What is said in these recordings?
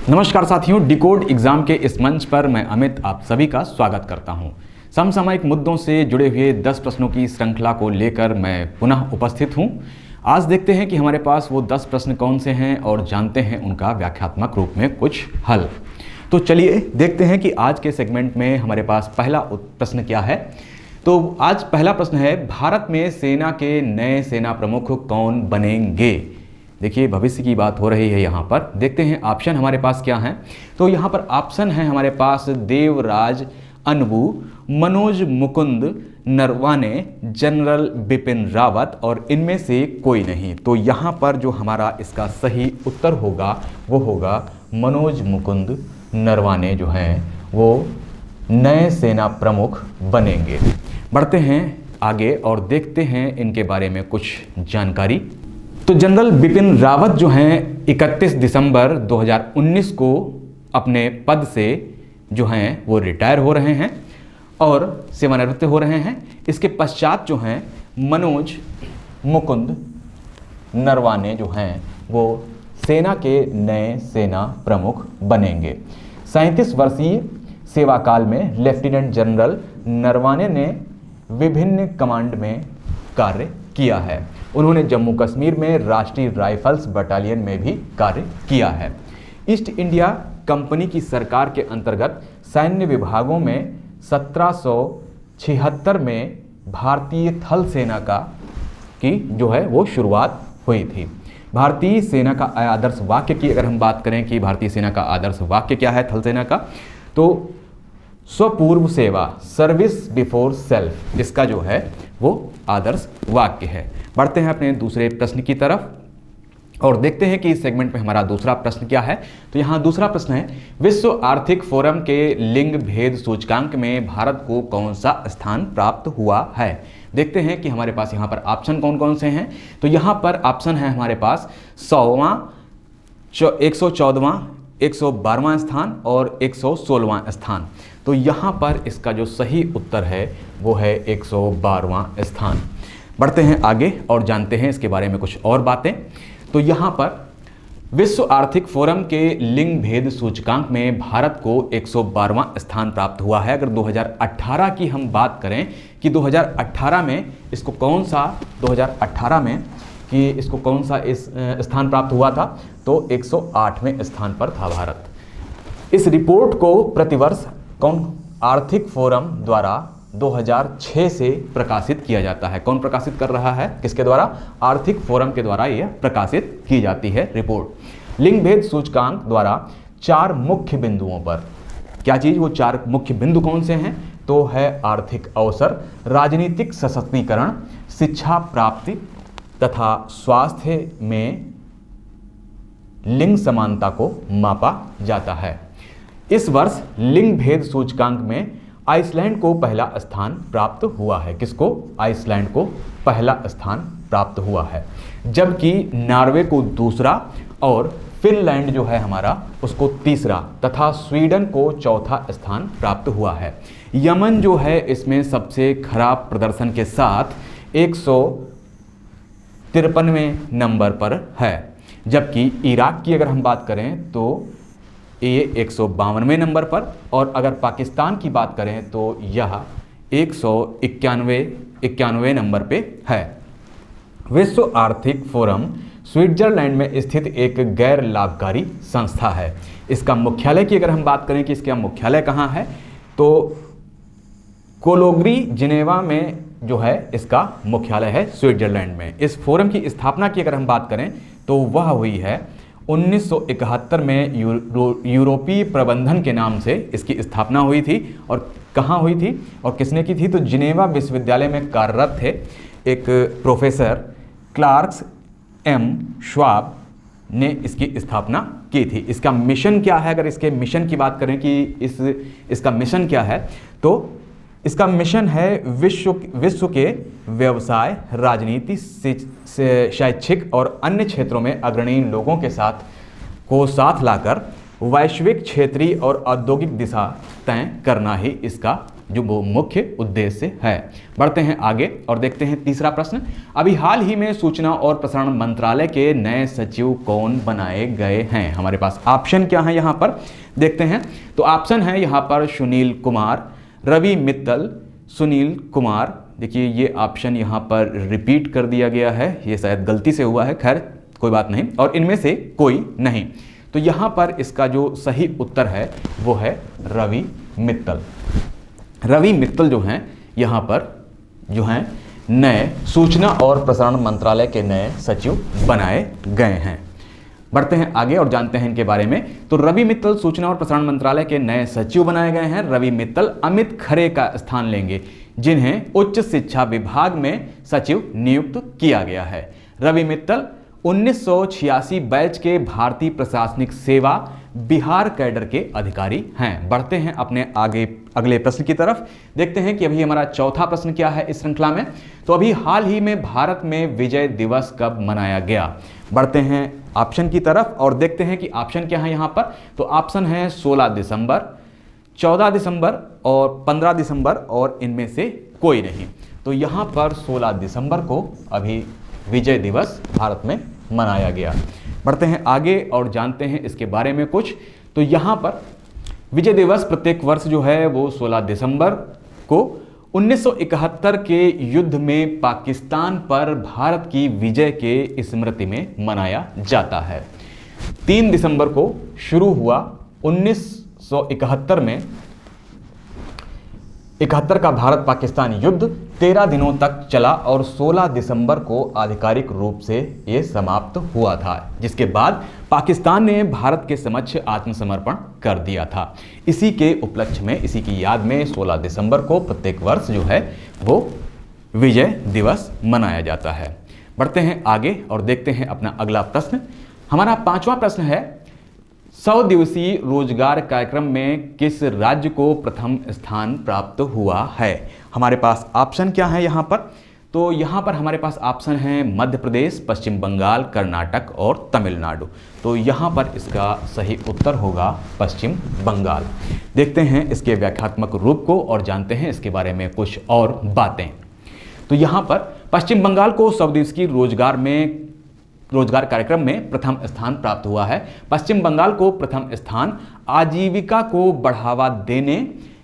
नमस्कार साथियों, decode exam के इस मंच पर मैं अमित आप सभी का स्वागत करता हूं। समसामयिक मुद्दों से जुड़े हुए 10 प्रश्नों की श्रृंखला को लेकर मैं पुनः उपस्थित हूं। आज देखते हैं कि हमारे पास वो 10 प्रश्न कौन से हैं और जानते हैं उनका व्याख्यात्मक रूप में कुछ हल। तो चलिए देखते हैं कि आज के सेगमेंट में हमारे पास पहला प्रश्न क्या है। तो आज पहला प्रश्न है, भारत में सेना के नए सेना प्रमुख कौन बनेंगे। देखिए भविष्य की बात हो रही है यहाँ पर। देखते हैं ऑप्शन हमारे पास क्या हैं। तो यहाँ पर ऑप्शन है हमारे पास देवराज अनबू, मनोज मुकुंद नरवाने, जनरल बिपिन रावत और इनमें से कोई नहीं। तो यहाँ पर जो हमारा इसका सही उत्तर होगा वो होगा मनोज मुकुंद नरवाने जो हैं वो नए सेना प्रमुख बनेंगे। बढ़ते हैं आगे और देखते हैं इनके बारे में कुछ जानकारी। तो जनरल बिपिन रावत जो हैं 31 दिसंबर 2019 को अपने पद से जो हैं वो रिटायर हो रहे हैं और सेवानिवृत्त हो रहे हैं। इसके पश्चात जो हैं मनोज मुकुंद नरवाने जो हैं वो सेना के नए सेना प्रमुख बनेंगे। 37 वर्षीय सेवा काल में लेफ्टिनेंट जनरल नरवाने ने विभिन्न कमांड में कार्य किया है। उन्होंने जम्मू कश्मीर में राष्ट्रीय राइफल्स बटालियन में भी कार्य किया है। ईस्ट इंडिया कंपनी की सरकार के अंतर्गत सैन्य विभागों में 1776 में भारतीय थल सेना की जो है वो शुरुआत हुई थी। भारतीय सेना का आदर्श वाक्य की अगर हम बात करें कि भारतीय सेना का आदर्श वाक्य क्या है थल सेना का, तो स्वपूर्व सेवा, सर्विस बिफोर सेल्फ, इसका जो है वो आदर्श वाक्य है। बढ़ते हैं अपने दूसरे प्रश्न की तरफ और देखते हैं कि इस सेगमेंट में हमारा दूसरा प्रश्न क्या है। तो यहाँ दूसरा प्रश्न है, विश्व आर्थिक फोरम के लिंग भेद सूचकांक में भारत को कौन सा स्थान प्राप्त हुआ है। देखते हैं कि हमारे पास यहाँ पर ऑप्शन कौन कौन से हैं। तो यहाँ पर ऑप्शन है हमारे पास 100वां, 114वां, 112वां स्थान और 116वां स्थान। तो यहाँ पर इसका जो सही उत्तर है वो है 112वां स्थान। बढ़ते हैं आगे और जानते हैं इसके बारे में कुछ और बातें। तो यहाँ पर विश्व आर्थिक फोरम के लिंग भेद सूचकांक में भारत को 112वां स्थान प्राप्त हुआ है। अगर 2018 की हम बात करें कि 2018 में इसको कौन सा 2018 में कि इसको कौन सा इस स्थान प्राप्त हुआ था, तो 108वें स्थान पर था भारत। इस रिपोर्ट को प्रतिवर्ष कौन आर्थिक फोरम द्वारा 2006 से प्रकाशित किया जाता है। कौन प्रकाशित कर रहा है, किसके द्वारा? आर्थिक फोरम के द्वारा यह प्रकाशित की जाती है रिपोर्ट। लिंग भेद सूचकांक द्वारा 4 मुख्य बिंदुओं पर क्या चीज, वो 4 मुख्य बिंदु कौन से हैं, तो है आर्थिक अवसर, राजनीतिक सशक्तिकरण, शिक्षा प्राप्ति तथा स्वास्थ्य में लिंग समानता को मापा जाता है। इस वर्ष लिंग भेद सूचकांक में आइसलैंड को पहला स्थान प्राप्त हुआ है। किसको? आइसलैंड को पहला स्थान प्राप्त हुआ है, जबकि नॉर्वे को दूसरा और फिनलैंड जो है हमारा उसको तीसरा तथा स्वीडन को चौथा स्थान प्राप्त हुआ है। यमन जो है इसमें सबसे खराब प्रदर्शन के साथ 153वें नंबर पर है, जबकि इराक की अगर हम बात करें तो ये 152वें नंबर पर, और अगर पाकिस्तान की बात करें तो यह 191वें नंबर पे है। विश्व आर्थिक फोरम स्विट्जरलैंड में स्थित एक गैर लाभकारी संस्था है। इसका मुख्यालय की अगर हम बात करें कि इसका मुख्यालय कहाँ है, तो कोलोग्री जिनेवा में जो है इसका मुख्यालय है स्विट्जरलैंड में। इस फोरम की स्थापना की अगर हम बात करें तो वह हुई है 1971 में यूरोपीय प्रबंधन के नाम से इसकी स्थापना हुई थी। और कहाँ हुई थी और किसने की थी, तो जिनेवा विश्वविद्यालय में कार्यरत थे एक प्रोफेसर क्लार्क्स एम श्वाब ने इसकी स्थापना की थी। इसका मिशन क्या है, अगर इसके मिशन की बात करें कि इसका मिशन क्या है, तो इसका मिशन है विश्व के व्यवसाय, राजनीति, शैक्षिक और अन्य क्षेत्रों में अग्रणी लोगों के साथ लाकर वैश्विक, क्षेत्रीय और औद्योगिक दिशा तय करना ही इसका जो वो मुख्य उद्देश्य है। बढ़ते हैं आगे और देखते हैं तीसरा प्रश्न। अभी हाल ही में सूचना और प्रसारण मंत्रालय के नए सचिव कौन बनाए गए हैं? हमारे पास ऑप्शन क्या है यहाँ पर देखते हैं। तो ऑप्शन है यहाँ पर सुनील कुमार, रवि मित्तल, सुनील कुमार। देखिए ये ऑप्शन यहाँ पर रिपीट कर दिया गया है, ये शायद गलती से हुआ है, खैर कोई बात नहीं, और इनमें से कोई नहीं। तो यहाँ पर इसका जो सही उत्तर है वो है रवि मित्तल। रवि मित्तल जो हैं यहाँ पर जो हैं नए सूचना और प्रसारण मंत्रालय के नए सचिव बनाए गए हैं। बढ़ते हैं आगे और जानते हैं इनके बारे में। तो रवि मित्तल सूचना और प्रसारण मंत्रालय के नए सचिव बनाए गए हैं। रवि मित्तल अमित खरे का स्थान लेंगे, जिन्हें उच्च शिक्षा विभाग में सचिव नियुक्त किया गया है। रवि मित्तल 1986 बैच के भारतीय प्रशासनिक सेवा बिहार कैडर के अधिकारी हैं। बढ़ते हैं अपने आगे अगले प्रश्न की तरफ। देखते हैं कि अभी हमारा चौथा प्रश्न क्या है इस श्रृंखला में। तो अभी हाल ही में भारत में विजय दिवस कब मनाया गया? बढ़ते हैं ऑप्शन की तरफ और देखते हैं कि ऑप्शन क्या है यहाँ पर। तो ऑप्शन है 16 दिसंबर, 14 दिसंबर और 15 दिसंबर और इनमें से कोई नहीं। तो यहाँ पर 16 दिसंबर को अभी विजय दिवस भारत में मनाया गया। बढ़ते हैं आगे और जानते हैं इसके बारे में कुछ। तो यहाँ पर विजय दिवस प्रत्येक वर्ष जो है वो 16 दिसंबर को 1971 के युद्ध में पाकिस्तान पर भारत की विजय के स्मृति में मनाया जाता है। 3 दिसंबर को शुरू हुआ 1971 में 71 का भारत पाकिस्तान युद्ध 13 दिनों तक चला और 16 दिसंबर को आधिकारिक रूप से ये समाप्त हुआ था, जिसके बाद पाकिस्तान ने भारत के समक्ष आत्मसमर्पण कर दिया था। इसी के उपलक्ष्य में, इसी की याद में 16 दिसंबर को प्रत्येक वर्ष जो है वो विजय दिवस मनाया जाता है। बढ़ते हैं आगे और देखते हैं अपना अगला प्रश्न। हमारा 5वां प्रश्न है, 100 दिवसीय रोजगार कार्यक्रम में किस राज्य को प्रथम स्थान प्राप्त हुआ है? हमारे पास ऑप्शन क्या है यहाँ पर। तो यहाँ पर हमारे पास ऑप्शन है मध्य प्रदेश, पश्चिम बंगाल, कर्नाटक और तमिलनाडु। तो यहाँ पर इसका सही उत्तर होगा पश्चिम बंगाल। देखते हैं इसके व्याख्यात्मक रूप को और जानते हैं इसके बारे में कुछ और बातें। तो यहाँ पर पश्चिम बंगाल को 100 दिवसीय रोजगार कार्यक्रम में प्रथम स्थान प्राप्त हुआ है। पश्चिम बंगाल को प्रथम स्थान आजीविका को बढ़ावा देने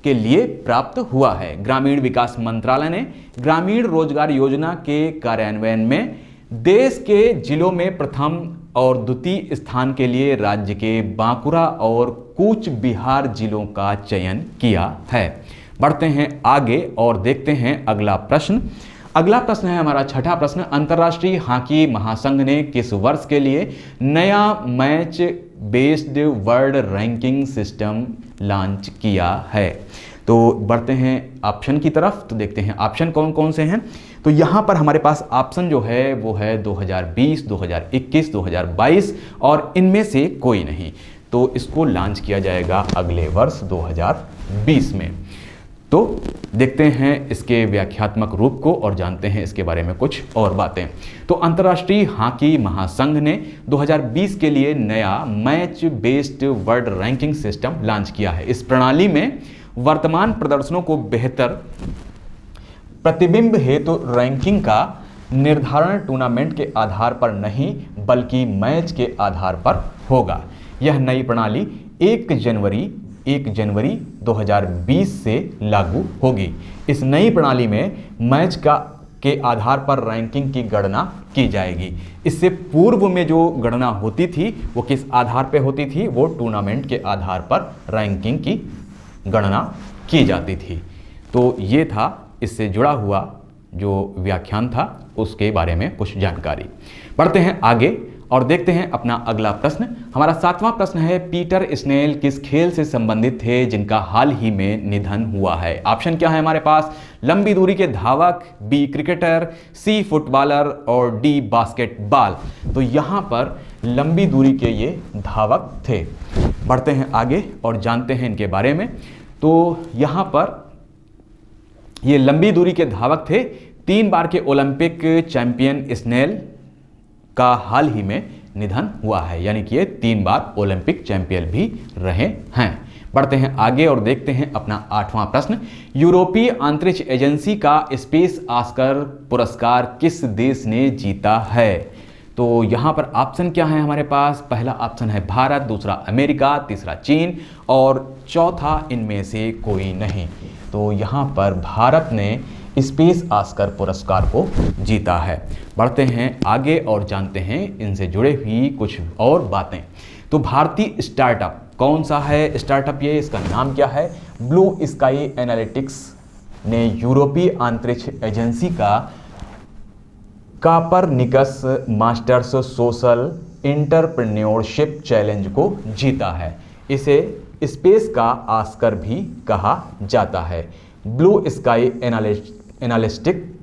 के लिए प्राप्त हुआ है। ग्रामीण विकास मंत्रालय ने ग्रामीण रोजगार योजना के कार्यान्वयन में देश के जिलों में प्रथम और द्वितीय स्थान के लिए राज्य के बांकुरा और कूच बिहार जिलों का चयन किया है। बढ़ते हैं आगे और देखते हैं अगला प्रश्न। अगला प्रश्न है हमारा 6ठा प्रश्न। अंतर्राष्ट्रीय हॉकी महासंघ ने किस वर्ष के लिए नया match based world ranking system launch किया है? तो बढ़ते हैं ऑप्शन की तरफ। तो देखते हैं ऑप्शन कौन कौन से हैं। तो यहाँ पर हमारे पास ऑप्शन जो है वो है 2020, 2021, 2022 और इनमें से कोई नहीं। तो इसको लॉन्च किया जाएगा अगले वर्ष 2020 में। तो देखते हैं इसके व्याख्यात्मक रूप को और जानते हैं इसके बारे में कुछ और बातें। तो अंतर्राष्ट्रीय हॉकी महासंघ ने 2020 के लिए नया match based world ranking system launch किया है। इस प्रणाली में वर्तमान प्रदर्शनों को बेहतर प्रतिबिंब हेतु रैंकिंग का निर्धारण टूर्नामेंट के आधार पर नहीं बल्कि मैच के आधार पर होगा। यह नई प्रणाली 1 जनवरी 2020 से लागू होगी। इस नई प्रणाली में मैच के आधार पर रैंकिंग की गणना की जाएगी। इससे पूर्व में जो गणना होती थी वो किस आधार पर होती थी? वो टूर्नामेंट के आधार पर रैंकिंग की गणना की जाती थी। तो ये था इससे जुड़ा हुआ जो व्याख्यान था उसके बारे में कुछ जानकारी। बढ़ते हैं आगे और देखते हैं अपना अगला प्रश्न। हमारा 7वां प्रश्न है, पीटर स्नेल किस खेल से संबंधित थे जिनका हाल ही में निधन हुआ है? ऑप्शन क्या है हमारे पास? लंबी दूरी के धावक, बी क्रिकेटर, सी फुटबॉलर और डी बास्केटबॉल। तो यहाँ पर लंबी दूरी के ये धावक थे। बढ़ते हैं आगे और जानते हैं इनके बारे में। तो यहाँ पर ये लंबी दूरी के धावक थे। 3 बार के ओलंपिक चैंपियन स्नेल का हाल ही में निधन हुआ है, यानी कि ये 3 बार ओलंपिक चैंपियन भी रहे हैं। बढ़ते हैं आगे और देखते हैं अपना 8वां प्रश्न। यूरोपीय अंतरिक्ष एजेंसी का स्पेस ऑस्कर पुरस्कार किस देश ने जीता है? तो यहाँ पर ऑप्शन क्या है हमारे पास? पहला ऑप्शन है भारत, दूसरा अमेरिका, तीसरा चीन और चौथा इनमें से कोई नहीं। तो यहाँ पर भारत ने स्पेस ऑस्कर पुरस्कार को जीता है। बढ़ते हैं आगे और जानते हैं इनसे जुड़े हुई कुछ और बातें। तो भारतीय स्टार्टअप कौन सा है स्टार्टअप ये? इसका नाम क्या है? ब्लू स्काई एनालिटिक्स ने यूरोपीय अंतरिक्ष एजेंसी का Copernicus masters social entrepreneurship challenge को जीता है। इसे स्पेस का ऑस्कर भी कहा जाता है। Blue sky analytics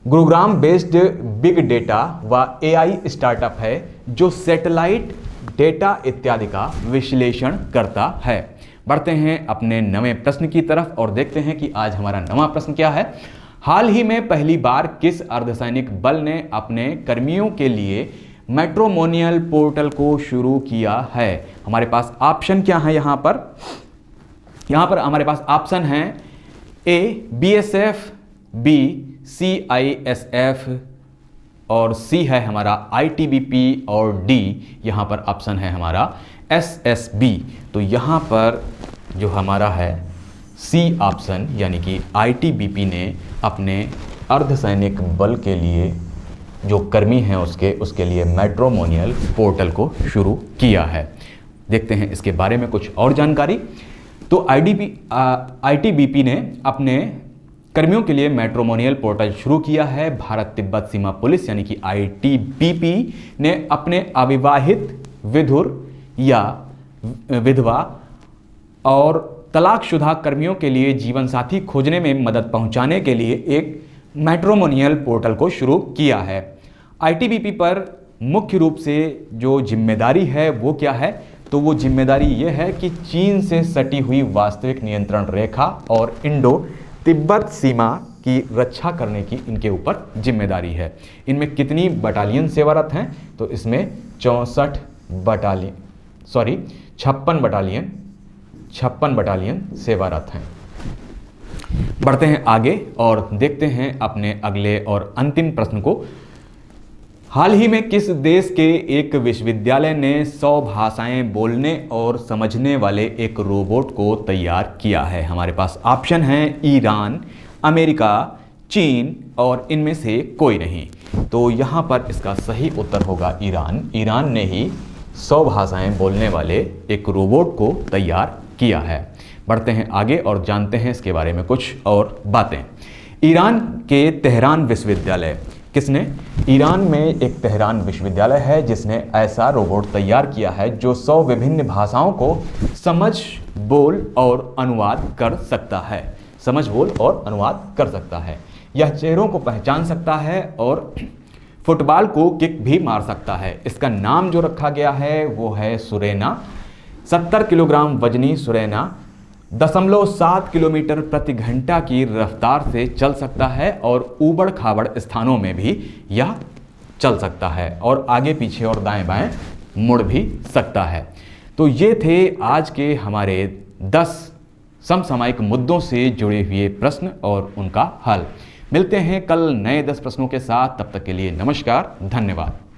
Gurugram based big data व एआई स्टार्टअप है जो सैटेलाइट डेटा इत्यादि का विश्लेषण करता है। बढ़ते हैं अपने नवें प्रश्न की तरफ और देखते हैं कि आज हमारा नवा प्रश्न क्या है। हाल ही में पहली बार किस अर्धसैनिक बल ने अपने कर्मियों के लिए मैट्रिमोनियल पोर्टल को शुरू किया है? हमारे पास ऑप्शन क्या है यहाँ पर हमारे पास ऑप्शन है ए बीएसएफ, बी सीआईएसएफ और सी है हमारा आईटीबीपी और डी यहाँ पर ऑप्शन है हमारा एसएसबी। तो यहाँ पर जो हमारा है सी ऑप्शन यानी कि आईटीबीपी ने अपने अर्धसैनिक बल के लिए जो कर्मी हैं उसके लिए मैट्रिमोनियल पोर्टल को शुरू किया है। देखते हैं इसके बारे में कुछ और जानकारी। तो आईटीबीपी ने अपने कर्मियों के लिए मैट्रिमोनियल पोर्टल शुरू किया है। भारत तिब्बत सीमा पुलिस यानी कि आईटीबीपी ने अपने अविवाहित, विधुर या विधवा और तलाकशुदा कर्मियों के लिए जीवन साथी खोजने में मदद पहुंचाने के लिए एक मैट्रिमोनियल पोर्टल को शुरू किया है। आईटीबीपी पर मुख्य रूप से जो जिम्मेदारी है वो क्या है? तो वो जिम्मेदारी ये है कि चीन से सटी हुई वास्तविक नियंत्रण रेखा और इंडो तिब्बत सीमा की रक्षा करने की इनके ऊपर जिम्मेदारी है। इनमें कितनी बटालियन सेवारत हैं? तो इसमें 56 बटालियन सेवारत हैं। बढ़ते हैं आगे और देखते हैं अपने अगले और अंतिम प्रश्न को। हाल ही में किस देश के एक विश्वविद्यालय ने 100 भाषाएं बोलने और समझने वाले एक रोबोट को तैयार किया है? हमारे पास ऑप्शन है ईरान, अमेरिका, चीन और इनमें से कोई नहीं। तो यहाँ पर इसका सही उत्तर होगा ईरान। ईरान ने ही 100 भाषाएं बोलने वाले एक रोबोट को तैयार किया है। बढ़ते हैं आगे और जानते हैं इसके बारे में कुछ और बातें। ईरान के तेहरान विश्वविद्यालय किसने? ईरान में एक तेहरान विश्वविद्यालय है जिसने ऐसा रोबोट तैयार किया है जो 100 विभिन्न भाषाओं को समझ, बोल और अनुवाद कर सकता है। यह चेहरों को पहचान सकता है और फुटबॉल को किक भी मार सकता है। इसका नाम जो रखा गया है वो है सुरेना। 70 किलोग्राम वजनी सुरेना 0.7 किलोमीटर प्रति घंटा की रफ्तार से चल सकता है और ऊबड़ खाबड़ स्थानों में भी यह चल सकता है और आगे पीछे और दाएं बाएं मुड़ भी सकता है। तो ये थे आज के हमारे 10 समसामयिक मुद्दों से जुड़े हुए प्रश्न और उनका हल। मिलते हैं कल नए 10 प्रश्नों के साथ। तब तक के लिए नमस्कार, धन्यवाद।